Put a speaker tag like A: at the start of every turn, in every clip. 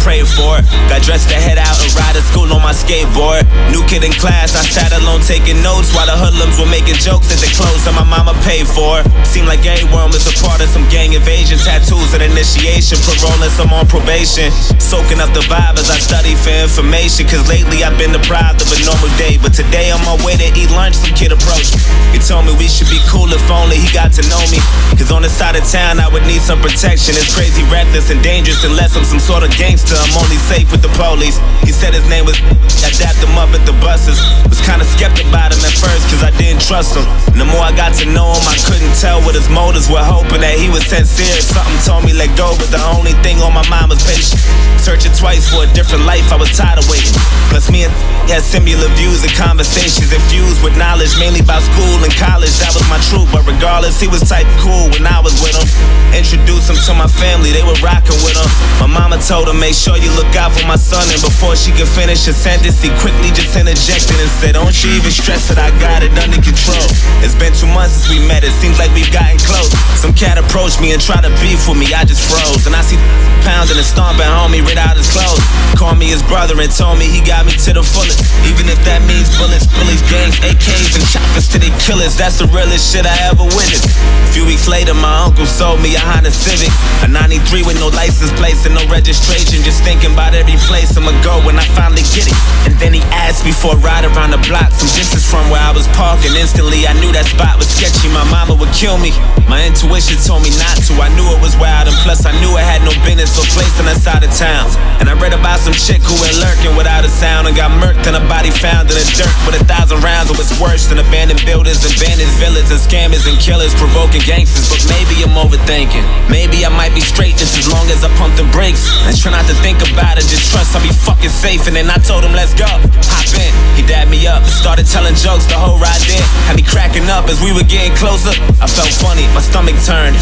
A: prayed for it. Got dressed to head out and ride to school on my skateboard. New kid in class, I sat alone taking notes while the hoodlums were making jokes at the clothes that my mama paid for. Seemed like everyone was a part of some gang invasion. Tattoos and initiation, paroling some on probation. Soaking up the vibe as I study for information, cause lately I've been deprived of a normal day. But today on my way to eat lunch, some kid approached me. He told me we should be cool if only he got to know me, cause on the side of town I would need some protection. It's crazy, reckless, and dangerous unless I'm some sort of gangster. I'm only safe with the police. He said his name was I dapped him up at the buses. Was kinda skeptic about him at first cause I didn't trust him. And the more I got to know him, I couldn't tell what his motives were, hoping that he was sincere. Something told me let go, but the only thing on my mind was patience. Searching twice for a different life, I was tired of waiting. Plus me and had similar views and conversations infused with knowledge, mainly about school and college. That was my truth, but regardless, he was type cool when I was with him. Introduced him to my family, they were rocking with him. My mama told him, make sure you look out for my son. And before she could finish a sentence, he quickly just interjected and said, don't you even stress it, I got it under control. It's been 2 months since we met, it seems like we've gotten close. Some cat approached me and tried to beef with me, I just froze. And I see pounding and stomping homie right out his clothes. Called me his brother and told me he got me to the fullest. Even if that means bullets, bullies, gangs, AKs, and choppers to the killers. That's the realest shit I ever witnessed. A few weeks later, my uncle sold me a Honda Civic, a 93 with no license plates and no registration. Just thinking about every place I'ma go when I finally get it. And then he asked me for a ride around the block, some distance from where I was parking. Instantly I knew that spot was sketchy, my mama would kill me. My intuition told me not to, I knew it was wild, and plus I knew it had no business or place on that side of town. And I read about some chick who went lurking without a sound and got murked and a body found in the dirt with 1,000 rounds. It was worse than abandoned buildings, abandoned villas, and scammers and killers provoking gangsters. But maybe I'm overthinking, maybe I might be straight just as long as I pump the brakes and try not to think about it, just trust I'll be fucking safe. And then I told him let's go, hop in. He dabbed me up and started telling jokes the whole ride there. Had me cracking up as we were getting closer. I felt funny, my stomach turned.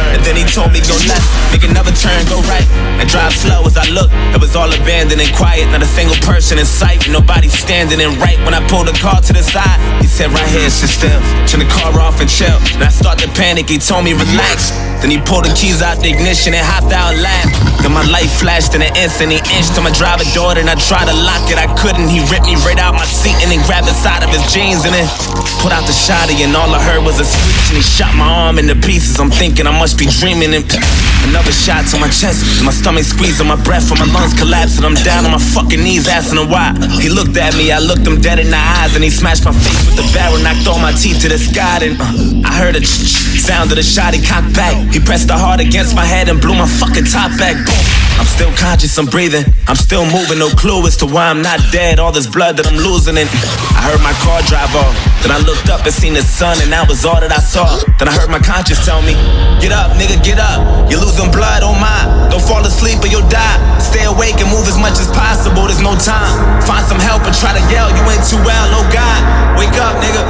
A: And then he told me go left, make another turn, go right, and drive slow. As I looked, it was all abandoned and quiet, not a single person in sight, nobody standing. And right when I pulled the car to the side, he said right here, sit still, turn the car off and chill. And I started to panic, he told me relax. Then he pulled the keys out the ignition and hopped out and laughed. Then my light flashed in an instant, he inched to my driver door and I tried to lock it, I couldn't. He ripped me right out my seat and then grabbed the side of his jeans and then put out the shotty, and all I heard was a screech and he shot my arm into pieces. I'm thinking I must be dreaming, and another shot to my chest and my stomach squeezing my breath and my lungs collapsing. I'm down on my fucking knees asking him why. He looked at me, I looked him dead in the eyes, and he smashed my face with the barrel, knocked all my teeth to the sky. Then I heard a sound of the shot, he cocked back. He pressed the heart against my head and blew my fucking top back. Boom. I'm still conscious, I'm breathing, I'm still moving, no clue as to why I'm not dead. All this blood that I'm losing, and I heard my car drive off. Then I looked up and seen the sun, and that was all that I saw. Then I heard my conscience tell me, get up, nigga, get up. You're losing blood, oh my. Don't fall asleep or you'll die. Stay awake and move as much as possible, there's no time. Find some help and try to yell, you ain't too well, oh God. Wake up, nigga,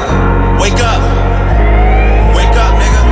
A: wake up. Wake up, nigga.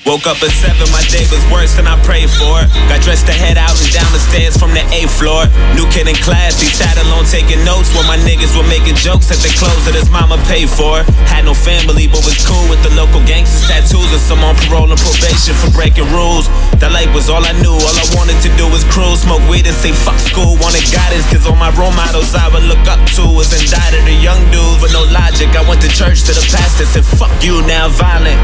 A: Woke up at 7, my day was worse than I prayed for. Got dressed to head out and down the stairs from the 8th floor. New kid in class, he sat alone taking notes while my niggas were making jokes at the clothes that his mama paid for. Had no family but was cool with the local gangsters, tattoos, and some on parole and probation for breaking rules. That life was all I knew, all I wanted to do was cruise, smoke weed and say fuck school. Wanted guidance cause all my role models I would look up to was indicted the young dudes with no logic. I went to church to the pastor, said fuck you, now violent.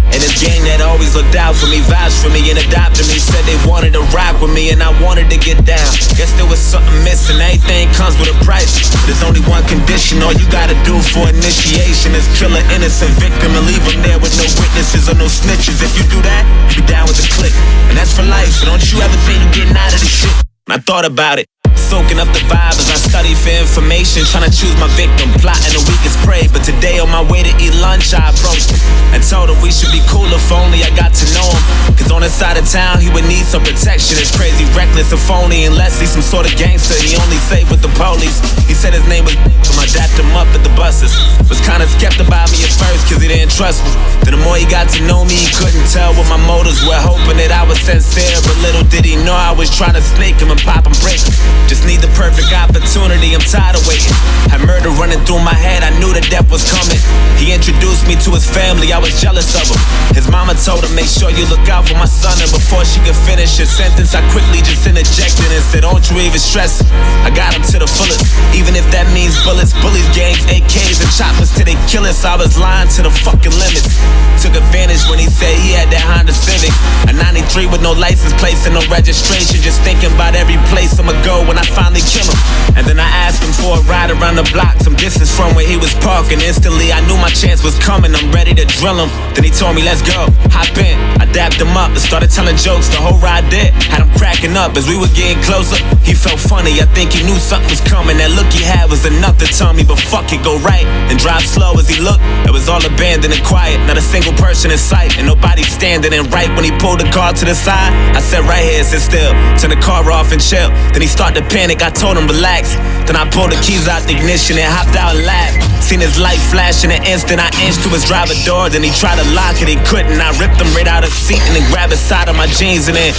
A: And this gang that always looked out for me, vouched for me and adopted me, said they wanted to rock with me and I wanted to get down. Guess there was something missing, everything comes with a price. But there's only one condition, all you gotta do for initiation is kill an innocent victim and leave them there with no witnesses or no snitches. If you do that, you be down with the clique. And that's for life, so don't you ever think you're getting out of this shit. And I thought about it. soaking up the vibe as I study for information, trying to choose my victim, plotting the weakest prey. But today on my way to eat lunch, I approached him and told him we should be cool if only I got to know him. Cause on his side of town, he would need some protection. It's crazy, reckless, and phony, unless he's some sort of gangster. He only safe with the police. He said his name was I dapped him up at the buses. Was kinda skeptical about me at first cause he didn't trust me. Then the more he got to know me, he couldn't tell what my motives were, hoping that I was sincere. But little did he know I was trying to snake him and pop and break him. Just need the perfect opportunity, I'm tired of waiting. Had murder running through my head, I knew that death was coming. He introduced me to his family, I was jealous of him. His mama told him, make sure you look out for my son. And before she could finish his sentence, I quickly just interjected and said, don't you even stress it. I got him to the fullest, even if that means bullets, bullies, gangs, AKs, and choppers till they kill us. I was lying to the fucking limits. Took advantage when he said he had that Honda Civic, a 93 with no license plates and no registration. Just thinking about every place I'ma go when I finally kill him. And then I asked him for a ride around the block, some distance from where he was parking. Instantly I knew my chance was coming, I'm ready to drill him. Then he told me, let's go, hop in. I dapped him up and started telling jokes, the whole ride did. Had him cracking up as we were getting closer. He felt funny, I think he knew something was coming. That look he had was enough to tell me, but fuck it, go right and drive slow. As he looked, it was all abandoned and quiet, not a single person in sight, and nobody standing. And right when he pulled the car to the side, I said right here, sit still, turn the car off and chill. Then he started to panic, I told him relax. Then I pulled the keys out the ignition and hopped out and laughed. Seen his light flash in an instant, I inched to his driver door. Then he tried to lock it, he couldn't. I ripped him right out of the seat and then grabbed the side of my jeans and then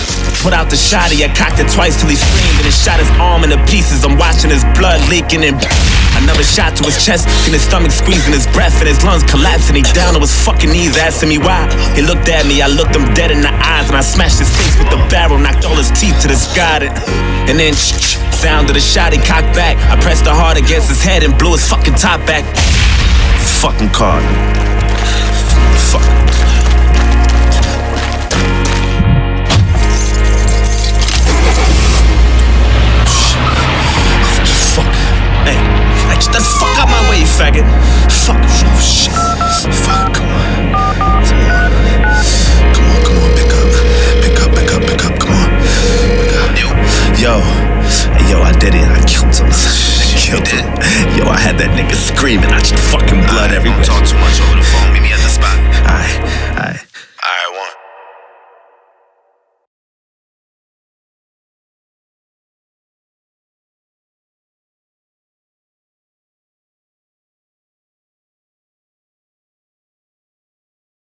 A: put out the shotty. I cocked it twice till he screamed and then shot his arm into pieces. I'm watching his blood leaking and another shot to his chest. Seen his stomach squeezing his breath and his lungs collapsing. He down on his fucking knees asking me why. He looked at me, I looked him dead in the eyes and I smashed his face with the barrel, knocked all his teeth to the sky. And then sound of the shot, he cocked back. I pressed the hard against his head and blew his fucking top back. Fucking car. Fuck. Fuck. Hey, get the fuck out my way, faggot. Fuck. Oh shit. Fuck. Come on. Come on. Pick up. Come on. Yo, I did it. I killed him. Yo, I had that nigga screaming. I just fucking blood everywhere.
B: Don't talk too much over